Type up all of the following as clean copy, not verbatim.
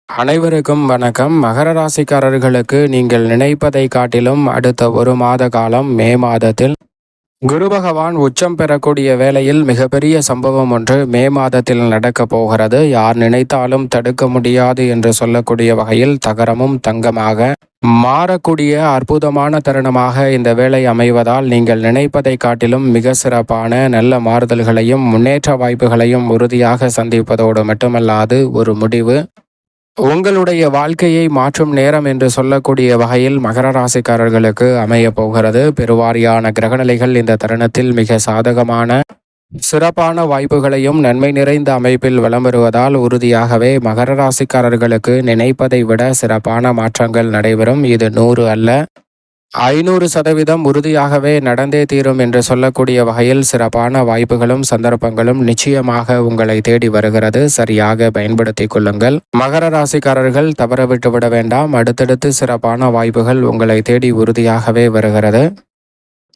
அனைவருக்கும் வணக்கம். மகர ராசிக்காரர்களுக்கு நீங்கள் நினைப்பதை காட்டிலும் அடுத்த ஒரு மாத காலம் மே மாதத்தில் குரு பகவான் உச்சம் பெறக்கூடிய வேளையில் மிகப்பெரிய சம்பவம் ஒன்று மே மாதத்தில் நடக்கப் போகிறது. யார் நினைத்தாலும் தடுக்க முடியாது என்று சொல்லக்கூடிய வகையில் தகரமும் தங்கமாக மாறக்கூடிய அற்புதமான தருணமாக இந்த வேலை அமைவதால் நீங்கள் நினைப்பதை காட்டிலும் மிக சிறப்பான நல்ல மாறுதல்களையும் முன்னேற்ற வாய்ப்புகளையும் உறுதியாக சந்திப்பதோடு மட்டுமல்லாது ஒரு முடிவு உங்களுடைய வாழ்க்கையை மாற்றும் நேரம் என்று சொல்லக்கூடிய வகையில் மகர ராசிக்காரர்களுக்கு அமைய போகிறது. பெருவாரியான கிரகநிலைகள் இந்த தருணத்தில் மிக சாதகமான சிறப்பான வாய்ப்புகளையும் நன்மை நிறைந்த அமைப்பில் வலம் வருவதால் உறுதியாகவே மகர ராசிக்காரர்களுக்கு நினைப்பதை விட சிறப்பான மாற்றங்கள் நடைபெறும். இது 100 அல்ல 500% உறுதியாகவே நடந்தே தீரும் என்று சொல்லக்கூடிய வகையில் சிறப்பான வாய்ப்புகளும் சந்தர்ப்பங்களும் நிச்சயமாக உங்களை தேடி வருகிறது. சரியாக பயன்படுத்திக் கொள்ளுங்கள். மகர ராசிக்காரர்கள் தவறவிட்டு விட வேண்டாம். அடுத்தடுத்து சிறப்பான வாய்ப்புகள் உங்களை தேடி உறுதியாகவே வருகிறது.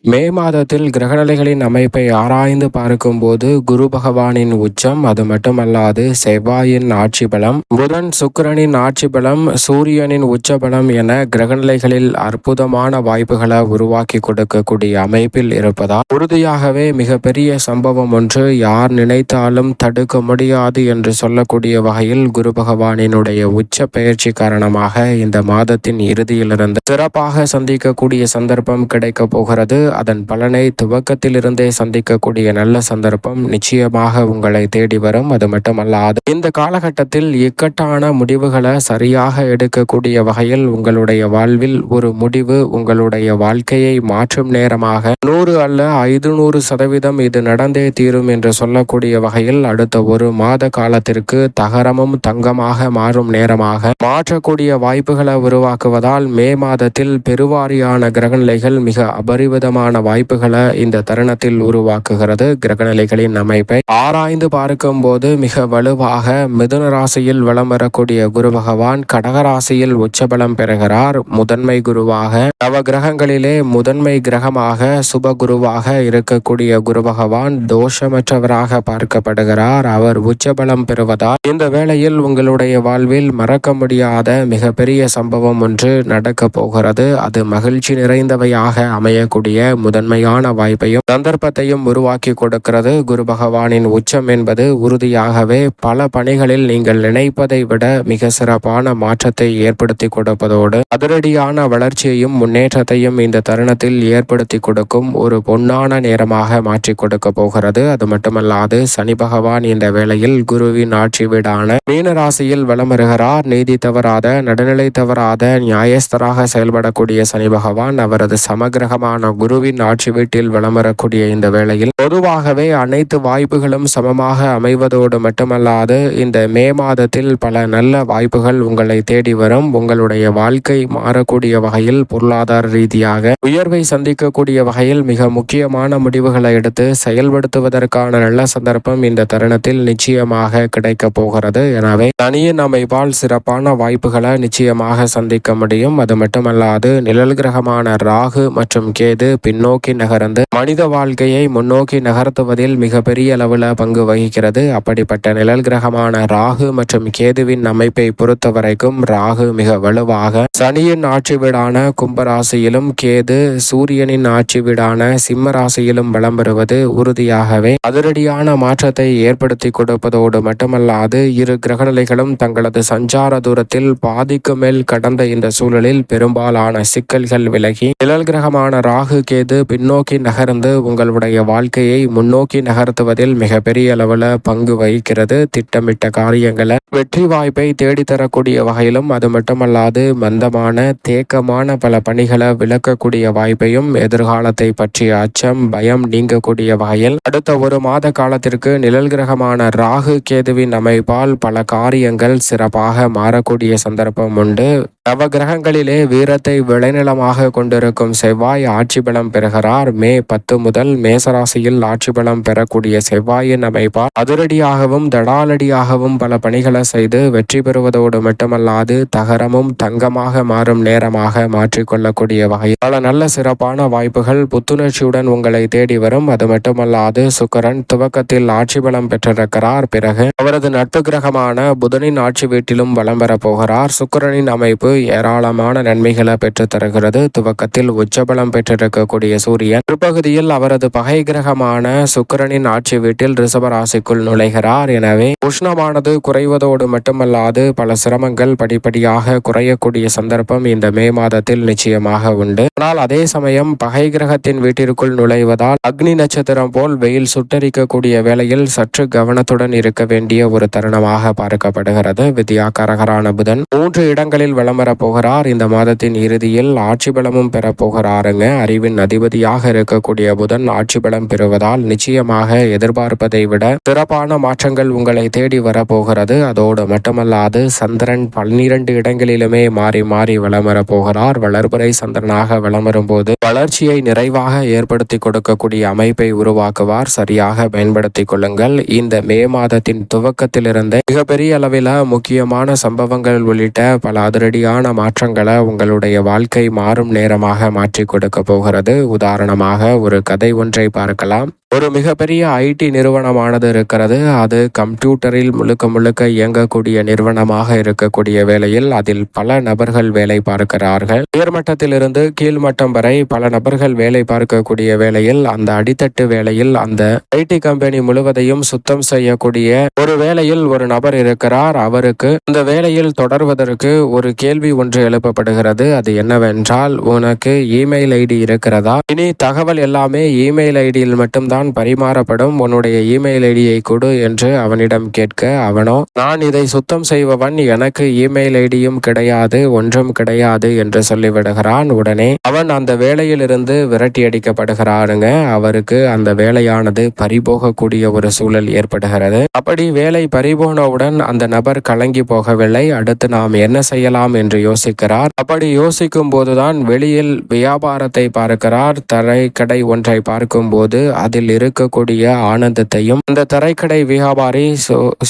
மே மாதத்தில் கிரகநிலைகளின் அமைப்பை ஆராய்ந்து பார்க்கும்போது குரு பகவானின் உச்சம், அது மட்டுமல்லாது செவ்வாயின் ஆட்சி பலம், புதன் சுக்கிரனின் ஆட்சி பலம், சூரியனின் உச்ச பலம் என கிரகநிலைகளில் அற்புதமான வாய்ப்புகளை உருவாக்கி கொடுக்கக்கூடிய அமைப்பில் இருப்பதால் உறுதியாகவே மிகப்பெரிய சம்பவம் ஒன்று யார் நினைத்தாலும் தடுக்க முடியாது என்று சொல்லக்கூடிய வகையில் குரு பகவானினுடைய உச்ச பெயர்ச்சி காரணமாக இந்த மாதத்தின் இறுதியிலிருந்து சிறப்பாக சந்திக்கக்கூடிய சந்தர்ப்பம் கிடைக்கப் போகிறது. அதன் பலனை துவக்கத்திலிருந்தே சந்திக்கக்கூடிய நல்ல சந்தர்ப்பம் நிச்சயமாக உங்களை தேடி வரும். அது மட்டுமல்லாது இந்த காலகட்டத்தில் இக்கட்டான முடிவுகளை சரியாக எடுக்கக்கூடிய வகையில் உங்களுடைய வாழ்வில் ஒரு முடிவு உங்களுடைய வாழ்க்கையை மாற்றும் நேரமாக 100 அல்ல 500% இது நடந்தே தீரும் என்று சொல்லக்கூடிய வகையில் அடுத்த ஒரு மாத காலத்திற்கு தகரமும் தங்கமாக மாறும் நேரமாக மாற்றக்கூடிய வாய்ப்புகளை உருவாக்குவதால் மே மாதத்தில் பெருவாரியான கிரகநிலைகள் மிக அபரிவிதமான வாய்ப்புகளை இந்த தருணத்தில் உருவாக்குகிறது. கிரகநிலைகளின் அமைப்பை ஆராய்ந்து பார்க்கும் போது மிக வலுவாக மிதுன ராசியில் வலம் வரக்கூடிய குரு பகவான் கடகராசியில் உச்சபலம் பெறுகிறார். முதன்மை குருவாக நவ கிரகங்களிலே முதன்மை கிரகமாக சுப குருவாக இருக்கக்கூடிய குரு பகவான் தோஷமற்றவராக பார்க்கப்படுகிறார். அவர் உச்சபலம் பெறுவதால் இந்த வேளையில் உங்களுடைய வாழ்வில் மறக்க முடியாத மிகப்பெரிய சம்பவம் ஒன்று நடக்க போகிறது. அது மகிழ்ச்சி நிறைந்தவையாக அமையக்கூடிய முதன்மையான வாய்ப்பையும் சந்தர்ப்பத்தையும் உருவாக்கி கொடுக்கிறது. குரு பகவானின் உச்சம் என்பது உறுதியாகவே பல பணிகளில் நீங்கள் நினைப்பதை விட மிக சிறப்பான மாற்றத்தை ஏற்படுத்தி கொடுப்பதோடு அதிரடியான வளர்ச்சியையும் முன்னேற்றத்தையும் இந்த தருணத்தில் ஏற்படுத்தி கொடுக்கும் ஒரு பொன்னான நேரமாக மாற்றி கொடுக்க போகிறது. அது மட்டுமல்லாது சனி பகவான் இந்த வேளையில் குருவின் ஆட்சி வீடான மீன ராசியில் வலம் வருகிறார். நீதி தவறாத நடுநிலை தவறாத நியாயஸ்தராக செயல்படக்கூடிய சனி பகவான் அவரது சமகிரகமான குருவின் ஆட்சி வீட்டில் வலம் வரக்கூடிய இந்த வேளையில் பொதுவாகவே அனைத்து வாய்ப்புகளும் சமமாக அமைவதோடு மட்டுமல்லாது இந்த மே மாதத்தில் பல நல்ல வாய்ப்புகள் உங்களை தேடி வரும். உங்களுடைய வாழ்க்கை மாறக்கூடிய வகையில் பொருளாதார ரீதியாக உயர்வை சந்திக்கக்கூடிய வகையில் மிக முக்கியமான முடிவுகளை எடுத்து செயல்படுத்துவதற்கான நல்ல சந்தர்ப்பம் இந்த தருணத்தில் நிச்சயமாக கிடைக்க போகிறது. எனவே தனியின் அமைப்பால் சிறப்பான வாய்ப்புகளை நிச்சயமாக சந்திக்க முடியும். அது மட்டுமல்லாது நிழல் கிரகமான ராகு மற்றும் கேது பின்னோக்கி நகர்ந்து மனித வாழ்க்கையை முன்னோக்கி நகர்த்துவதில் மிகப்பெரிய அளவில் பங்கு வகிக்கிறது. அப்படிப்பட்ட நிழல் கிரகமான ராகு மற்றும் கேதுவின் அமைப்பை பொறுத்த வரைக்கும் ராகு மிக வலுவாக சனியின் ஆட்சி வீடான கும்பராசியிலும் கேது சூரியனின் ஆட்சி வீடான சிம்ம ராசியிலும் வலம் வருவது உறுதியாகவே அதிரடியான மாற்றத்தை ஏற்படுத்தி கொடுப்பதோடு மட்டுமல்லாது இரு கிரகநிலைகளும் தங்களது சஞ்சார தூரத்தில் பாதிக்கு மேல் கடந்த இந்த சூழலில் பெரும்பாலான சிக்கல்கள் விலகி நிழல் கிரகமான ராகு கேது பின்னோக்கி நகர்ந்து உங்களுடைய வாழ்க்கையை முன்னோக்கி நகர்த்துவதில் மிகப்பெரிய அளவில் பங்கு வகிக்கிறது. திட்டமிட்ட காரியங்களை வெற்றி வாய்ப்பை தேடித்தரக்கூடிய வகையிலும் அது மட்டுமல்லாது மந்தமான தேக்கமான பல பணிகளை விளக்கக்கூடிய வாய்ப்பையும் எதிர்காலத்தை பற்றிய அச்சம் பயம் நீங்கக்கூடிய வகையில் அடுத்த ஒரு மாத காலத்திற்கு நிழல் கிரகமான ராகு கேதுவின் அமைப்பால் பல காரியங்கள் சிறப்பாக மாறக்கூடிய சந்தர்ப்பம் உண்டு. நவ கிரகங்களிலே வீரத்தை விளைநிலமாக கொண்டிருக்கும் செவ்வாய் ஆட்சி பலம் பலம் பெறுகிறார். மே 10 முதல் மேசராசியில் ஆட்சி பலம் பெறக்கூடிய செவ்வாயின் அமைப்பால் அதிரடியாகவும் தடாலடியாகவும் பல பணிகளை செய்து வெற்றி பெறுவதோடு மட்டுமல்லாது தகரமும் தங்கமாக மாறும் நேரமாக மாற்றிக்கொள்ளக்கூடிய வகையில் பல நல்ல சிறப்பான வாய்ப்புகள் புத்துணர்ச்சியுடன் உங்களை தேடி வரும். அது மட்டுமல்லாது சுக்கிரன் துவக்கத்தில் ஆட்சி பலம் பெற்றிருக்கிறார். பிறகு அவரது நட்பு கிரகமான புதனின் ஆட்சி வீட்டிலும் வலம் பெற போகிறார். சுக்கிரனின் அமைப்பு ஏராளமான நன்மைகளை பெற்று தருகிறது. துவக்கத்தில் உச்சபலம் பெற்றிருக்கக்கூடிய சூரியன் பிற்பகுதியில் அவரது பகை கிரகமான சுக்கிரனின் ஆட்சி வீட்டில் ரிஷபராசிக்குள் நுழைகிறார். எனவே உஷ்ணமானது குறைவதோடு மட்டுமல்லாது பல சிரமங்கள் படிப்படியாக குறையக்கூடிய சந்தர்ப்பம் இந்த மே மாதத்தில் நிச்சயமாக உண்டு. ஆனால் அதே சமயம் பகை கிரகத்தின் வீட்டிற்குள் நுழைவதால் அக்னி நட்சத்திரம் போல் வெயில் சுட்டரிக்கக்கூடிய வேளையில் சற்று கவனத்துடன் இருக்க வேண்டிய ஒரு தருணமாக பார்க்கப்படுகிறது. வித்யாகாரகரான புதன் 3 இடங்களில் விளம்பர போகிறார். இந்த மாதத்தின் இறுதியில் ஆட்சி பலமும் பெற போகிறாருங்க. அறிவின் அதிபதியாக இருக்கக்கூடிய புதன் ஆட்சி பலம் பெறுவதால் நிச்சயமாக எதிர்பார்ப்பதை விட சிறப்பான மாற்றங்கள் உங்களை தேடி வரப்போகிறது. அதோடு மட்டுமல்லாது சந்திரன் 12 இடங்களிலுமே மாறி மாறி விளம்பர போகிறார். வளர்புரை சந்திரனாக விளம்பரும் போது வளர்ச்சியை நிறைவாக ஏற்படுத்தி கொடுக்கக்கூடிய அமைப்பை உருவாக்குவார். சரியாக பயன்படுத்திக் கொள்ளுங்கள். இந்த மே மாதத்தின் துவக்கத்திலிருந்து மிகப்பெரிய அளவில் முக்கியமான சம்பவங்கள் உள்ளிட்ட பல அதிரடியான மாற்றங்களை உங்களுடைய வாழ்க்கை மாறும் நேரமாக மாற்றி கொடுக்க போகிறது. உதாரணமாக ஒரு கதை ஒன்றை பார்க்கலாம். ஒரு மிகப்பெரிய ஐடி நிறுவனமானது இருக்கிறது. அது கம்ப்யூட்டரில் முழுக்க முழுக்க இயங்கக்கூடிய நிறுவனமாக இருக்கக்கூடிய வேளையில் அதில் பல நபர்கள் வேலை பார்க்கிறார்கள். உயர்மட்டத்திலிருந்து கீழ்மட்டம் வரை பல நபர்கள் வேலை பார்க்கக்கூடிய வேளையில் அந்த அடித்தட்டு வேளையில் அந்த ஐடி கம்பெனி முழுவதையும் சுத்தம் செய்யக்கூடிய ஒரு வேளையில் ஒரு நபர் இருக்கிறார். அவருக்கு இந்த வேலையில் தொடர்வதற்கு ஒரு கேள்வி ஒன்று எழுப்பப்படுகிறது. அது என்னவென்றால், உனக்கு இமெயில் ஐடி இருக்கிறதா? இனி தகவல் எல்லாமே இமெயில் ஐடியில் மட்டும்தான் பரிமாறப்படும். உன்னுடைய இமெயில் ஐடியை கொடு என்று அவனிடம் கேட்க, அவனோ நான் இதை சுத்தம் செய்பவன், எனக்கு இமெயில் ஐடியும் கிடையாது, ஒன்றும் கிடையாது என்று சொல்லிவிடுகிறான். உடனே அவன் அந்த வேலையிலிருந்து விரட்டி அடிக்கப்படுகிறாருங்க. அவருக்கு அந்த வேலையானது பறிபோகக்கூடிய ஒரு சூழல் ஏற்படுகிறது. அப்படி வேலை பறிபோனவுடன் அந்த நபர் கலங்கி போகவில்லை. அடுத்து நாம் என்ன செய்யலாம் என்று யோசிக்கிறார். அப்படி யோசிக்கும் போதுதான் வெளியில் வியாபாரத்தை பார்க்கிறார். தரைக்கடை ஒன்றை பார்க்கும் போது அதில் இருக்கக்கூடிய ஆனந்தத்தையும் அந்த தரைக்கடை வியாபாரி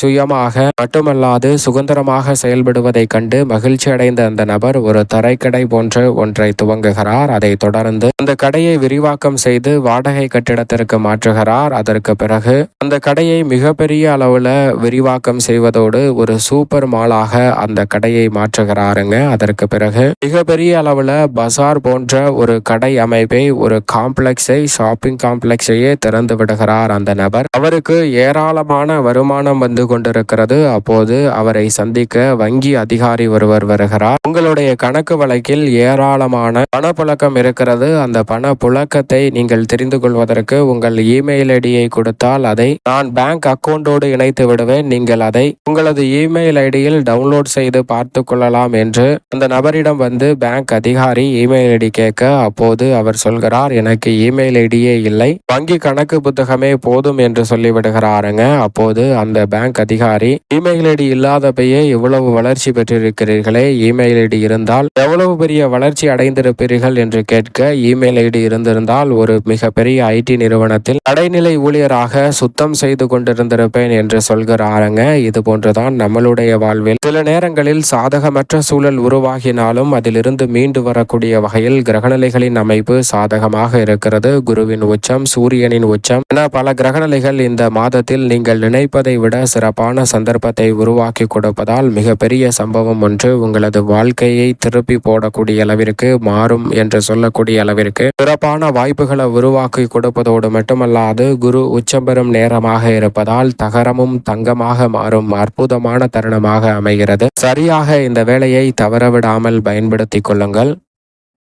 சுயமாக மட்டுமல்லாது சுதந்திரமாக செயல்படுவதை கண்டு மகிழ்ச்சி அடைந்த அந்த நபர் ஒரு தரைக்கடை போன்ற ஒன்றை துவங்குகிறார். அதை தொடர்ந்து அந்த கடையை விரிவாக்கம் செய்து வாடகை கட்டிடத்திற்கு மாற்றுகிறார். அதற்கு பிறகு அந்த கடையை மிகப்பெரிய அளவுல விரிவாக்கம் செய்வதோடு ஒரு சூப்பர் மாலாக அந்த கடையை மாற்றுகிறாருங்க. அதற்கு பிறகு மிகப்பெரிய அளவுல பசார் போன்ற ஒரு கடை அமைப்பை, ஒரு காம்ப்ளெக்ஸை, ஷாப்பிங் காம்ப்ளெக்ஸையே திறந்து விடுகிறார் அந்த நபர். அவருக்கு ஏராளமான வருமானம் வந்து கொண்டிருக்கிறது. அப்போது அவரை சந்திக்க வங்கி அதிகாரி ஒருவர் வருகிறார். உங்களுடைய கணக்கு வழக்கில் ஏராளமான பணப்புழக்கம் இருக்கிறது. அந்த பண புழக்கத்தை நீங்கள் தெரிந்து கொள்வதற்கு உங்கள் இமெயில் ஐடியை கொடுத்தால் அதை நான் பேங்க் அக்கவுண்டோடு இணைத்து விடுவேன். நீங்கள் அதை உங்களது இமெயில் ஐடியில் டவுன்லோட் செய்து பார்த்து கொள்ளலாம் என்று அந்த நபரிடம் வந்து பேங்க் அதிகாரி இமெயில் ஐடி கேட்க, அப்போது அவர் சொல்கிறார், எனக்கு இமெயில் ஐடியே இல்லை, வங்கி கணக்கு புத்தகமே போதும் என்று சொல்லிவிடுகிறாருங்க. அப்போது அந்த பேங்க் அதிகாரி, இமெயில் ஐடி இல்லாதபையே இவ்வளவு வளர்ச்சி பெற்றிருக்கிறீர்களே, இமெயில் ஐடி இருந்தால் எவ்வளவு பெரிய வளர்ச்சி அடைந்திருப்பீர்கள் என்று கேட்க, இமெயில் ஐடி இருந்திருந்தால் ஒரு மிகப்பெரிய ஐடி நிறுவனத்தில் கடைநிலை ஊழியராக சுத்தம் செய்து கொண்டிருந்திருப்பேன் என்று சொல்கிறாருங்க. இது போன்றுதான் நம்மளுடைய வாழ்வில் சில நேரங்களில் சாதகமற்ற சூழல் உருவாகினாலும் அதிலிருந்து மீண்டு வரக்கூடிய வகையில் கிரகநிலைகளின் அமைப்பு சாதகமாக இருக்கிறது. குருவின் உச்சம், சூரியனின் உச்சம் என பல கிரகநிலைகள் இந்த மாதத்தில் நீங்கள் நினைப்பதை விட சிறப்பான சந்தர்ப்பத்தை உருவாக்கி கொடுப்பதால் மிகப்பெரிய சம்பவம் ஒன்று உங்களது வாழ்க்கையை திருப்பி போடக்கூடிய அளவிற்கு மாறும் என்று சொல்லக்கூடிய அளவிற்கு சிறப்பான வாய்ப்புகளை உருவாக்கி கொடுப்பதோடு மட்டுமல்லாது குரு உச்சம் பெறும் நேரமாக இருப்பதால் தகரமும் தங்கமாக மாறும் அற்புதமான தருணமாக அமைகிறது. சரியாக இந்த வேலையை தவறவிடாமல் பயன்படுத்திக் கொள்ளுங்கள்.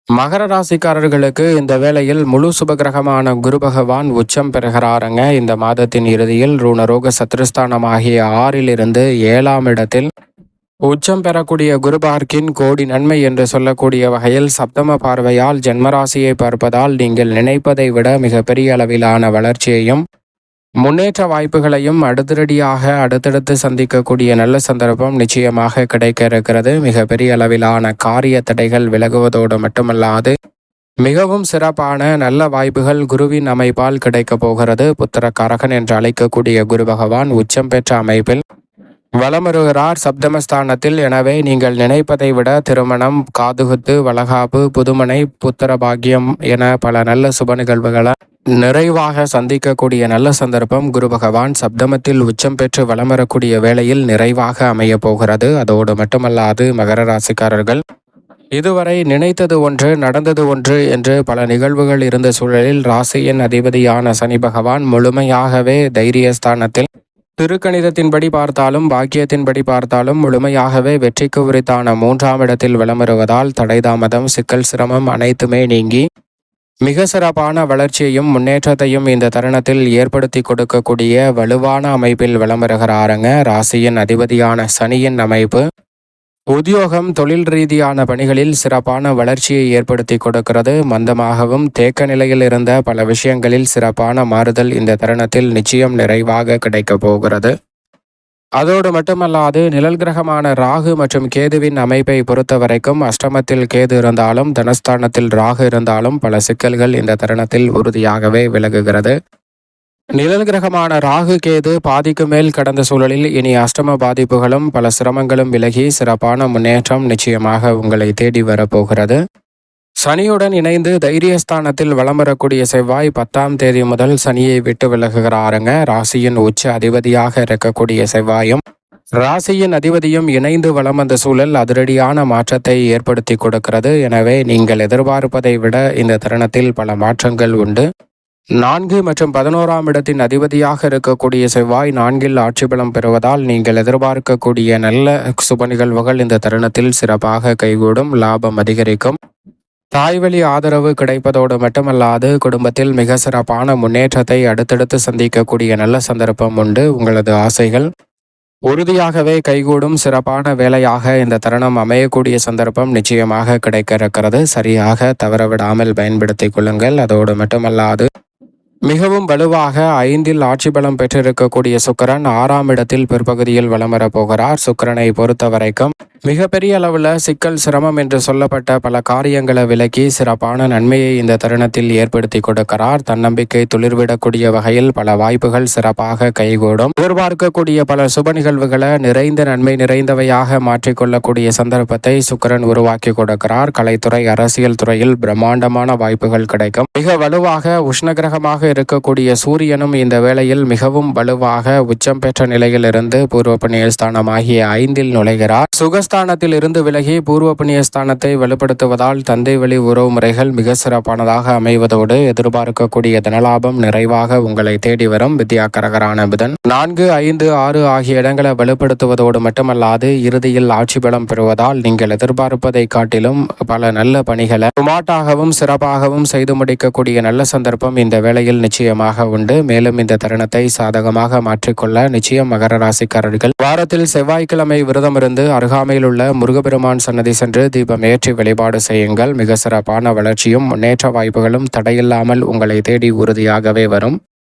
மகர ராசிக்காரர்களுக்கு இந்த வேளையில் முழு சுபகிரகமான குரு பகவான் உச்சம் பெறுகிறாருங்க. இந்த மாதத்தின் இறுதியில் ருணரோக சத்ருஸ்தானமாகிய 6லிருந்து 7ஆம் இடத்தில் உச்சம் பெறக்கூடிய குரு பார்க்கின் கோடி நன்மை என்று சொல்லக்கூடிய வகையில் சப்தம பார்வையால் ஜென்மராசியை பார்ப்பதால் நீங்கள் நினைப்பதை விட மிகப்பெரிய அளவிலான வளர்ச்சியையும் முன்னேற்ற வாய்ப்புகளையும் அடுத்தடுத்து சந்திக்கக்கூடிய நல்ல சந்தர்ப்பம் நிச்சயமாக கிடைக்க இருக்கிறது. மிகப்பெரிய அளவிலான காரிய தடைகள் விலகுவதோடு மட்டுமல்லாது மிகவும் சிறப்பான நல்ல வாய்ப்புகள் குருவின் அமைப்பால் கிடைக்கப் போகிறது. புத்திரக்காரகன் என்று அழைக்கக்கூடிய குரு பகவான் உச்சம் பெற்ற அமைப்பில் வலமருகிறார் சப்தமஸ்தானத்தில். எனவே நீங்கள் நினைப்பதை விட திருமணம், காதுகுத்து, வளகாப்பு, புதுமனை, புத்திர பாக்கியம் என பல நல்ல சுப நிகழ்வுகளை நிறைவாக சந்திக்கக்கூடிய நல்ல சந்தர்ப்பம் குரு பகவான் சப்தமத்தில் உச்சம் பெற்று வலம் வரக்கூடிய வேளையில் நிறைவாக அமைய போகிறது. அதோடு மட்டுமல்லாது மகர ராசிக்காரர்கள் இதுவரை நினைத்தது ஒன்று நடந்தது ஒன்று என்று பல நிகழ்வுகள் இருந்த சூழலில் ராசியின் அதிபதியான சனி பகவான் முழுமையாகவே தைரியஸ்தானத்தில் திருக்கணிதத்தின்படி பார்த்தாலும் பாக்கியத்தின்படி பார்த்தாலும் முழுமையாகவே வெற்றிக்கு உரித்தான 3ஆம் இடத்தில் விளம்பருவதால் தடைதாமதம், சிக்கல், சிரமம் அனைத்துமே நீங்கி மிக சிறப்பான வளர்ச்சியையும் முன்னேற்றத்தையும் இந்த தருணத்தில் ஏற்படுத்தி கொடுக்கக்கூடிய வலுவான அமைப்பில் விளம்பருகிறாருங்க. ராசியின் அதிபதியான சனியின் அமைப்பு உத்தியோகம், தொழில் ரீதியான பணிகளில் சிறப்பான வளர்ச்சியை ஏற்படுத்தி கொடுக்கிறது. மந்தமாகவும் தேக்க நிலையில் இருந்த பல விஷயங்களில் சிறப்பான மாறுதல் இந்த தருணத்தில் நிச்சயம் நிறைவாக கிடைக்கப் போகிறது. அதோடு மட்டுமல்லாது நிழல் கிரகமான ராகு மற்றும் கேதுவின் அமைப்பை பொறுத்த வரைக்கும் அஷ்டமத்தில் கேது இருந்தாலும் தனஸ்தானத்தில் ராகு இருந்தாலும் பல சிக்கல்கள் இந்த தருணத்தில் உறுதியாகவே விலகுகிறது. நிழல் கிரகமான ராகு கேது பாதிக்கு மேல் கடந்த சூழலில் இனி அஷ்டம பாதிப்புகளும் பல சிரமங்களும் விலகி சிறப்பான முன்னேற்றம் நிச்சயமாக உங்களை தேடி வரப்போகிறது. சனியுடன் இணைந்து தைரியஸ்தானத்தில் வலம் வரக்கூடிய செவ்வாய் 10ஆம் தேதி முதல் சனியை விட்டு விலகுகிறாருங்க. ராசியின் உச்ச அதிபதியாக இருக்கக்கூடிய செவ்வாயும் ராசியின் அதிபதியும் இணைந்து வலம் வந்த சூழல் அதிரடியான மாற்றத்தை ஏற்படுத்தி கொடுக்கிறது. எனவே நீங்கள் எதிர்பார்ப்பதை விட இந்த தருணத்தில் பல மாற்றங்கள் உண்டு. 4 மற்றும் 11ஆம் இடத்தின் அதிபதியாக இருக்கக்கூடிய செவ்வாய் 4இல் ஆட்சி பலம் பெறுவதால் நீங்கள் எதிர்பார்க்கக்கூடிய நல்ல சுப நிகழ்வுகள் இந்த தருணத்தில் சிறப்பாக கைகூடும். லாபம் அதிகரிக்கும். தாய்வழி ஆதரவு கிடைப்பதோடு மட்டுமல்லாது குடும்பத்தில் மிக சிறப்பான முன்னேற்றத்தை அடுத்தடுத்து சந்திக்கக்கூடிய நல்ல சந்தர்ப்பம் உண்டு. உங்களது ஆசைகள் உறுதியாகவே கைகூடும். சிறப்பான வேலையாக இந்த தருணம் அமையக்கூடிய சந்தர்ப்பம் நிச்சயமாக கிடைக்க இருக்கிறது. சரியாக தவறவிடாமல் பயன்படுத்திக் கொள்ளுங்கள். அதோடு மட்டுமல்லாது மிகவும் வலுவாக 5இல் ஆட்சி பலம் பெற்றிருக்கக்கூடிய சுக்கிரன் 6ஆம் இடத்தில் பிற்பகுதியில் வலம் வரப்போகிறார். சுக்கிரனை பொறுத்த வரைக்கும் மிகப்பெரிய அளவில் சிக்கல், சிரமம் என்று சொல்லப்பட்ட பல காரியங்களை விலக்கி சிறப்பான நன்மையை இந்த தருணத்தில் ஏற்படுத்தி கொடுக்கிறார். தன்னம்பிக்கை துளிர்விடக்கூடிய வகையில் பல வாய்ப்புகள் சிறப்பாக கைகூடும். எதிர்பார்க்கக்கூடிய பல சுப நிகழ்வுகளை நிறைந்த நன்மை நிறைந்தவையாக மாற்றிக்கொள்ளக்கூடிய சந்தர்ப்பத்தை சுக்கிரன் உருவாக்கி கொடுக்கிறார். கலைத்துறை, அரசியல் துறையில் பிரம்மாண்டமான வாய்ப்புகள் கிடைக்கும். மிக வலுவாக உஷ்ணகிரகமாக இருக்கக்கூடிய சூரியனும் இந்த வேளையில் மிகவும் வலுவாக உச்சம் பெற்ற நிலையிலிருந்து பூர்வ புண்ணியஸ்தானமாகிய 5இல் நுழைகிறார். சுகஸ்தானத்தில் இருந்து விலகி பூர்வ புண்ணியஸ்தானத்தை வலுப்படுத்துவதால் தந்தை வழி உறவு முறைகள் மிக சிறப்பானதாக அமைவதோடு எதிர்பார்க்கக்கூடிய தனலாபம் நிறைவாக உங்களை தேடி வரும். வித்யாகரகரான புதன் 4, 5, 6 ஆகிய இடங்களை வலுப்படுத்துவதோடு மட்டுமல்லாது இறுதியில் ஆட்சி பலம் பெறுவதால் நீங்கள் எதிர்பார்ப்பதை காட்டிலும் பல நல்ல பணிகளை சுமாட்டாகவும் சிறப்பாகவும் செய்து முடிக்கக்கூடிய நல்ல சந்தர்ப்பம் இந்த வேளையில் நிச்சயமாக உண்டு. மேலும் இந்த தருணத்தை சாதகமாக மாற்றிக்கொள்ள நிச்சயம் மகர ராசிக்காரர்கள் வாரத்தில் செவ்வாய்க்கிழமை விரதமிருந்து அருகாமையில் உள்ள முருகப்பெருமான் சன்னதி சென்று தீபம் ஏற்றி வழிபாடு செய்யுங்கள். மிக சிறப்பான வளர்ச்சியும் முன்னேற்ற வாய்ப்புகளும் தடையில்லாமல் உங்களை தேடி உறுதியாகவே வரும்.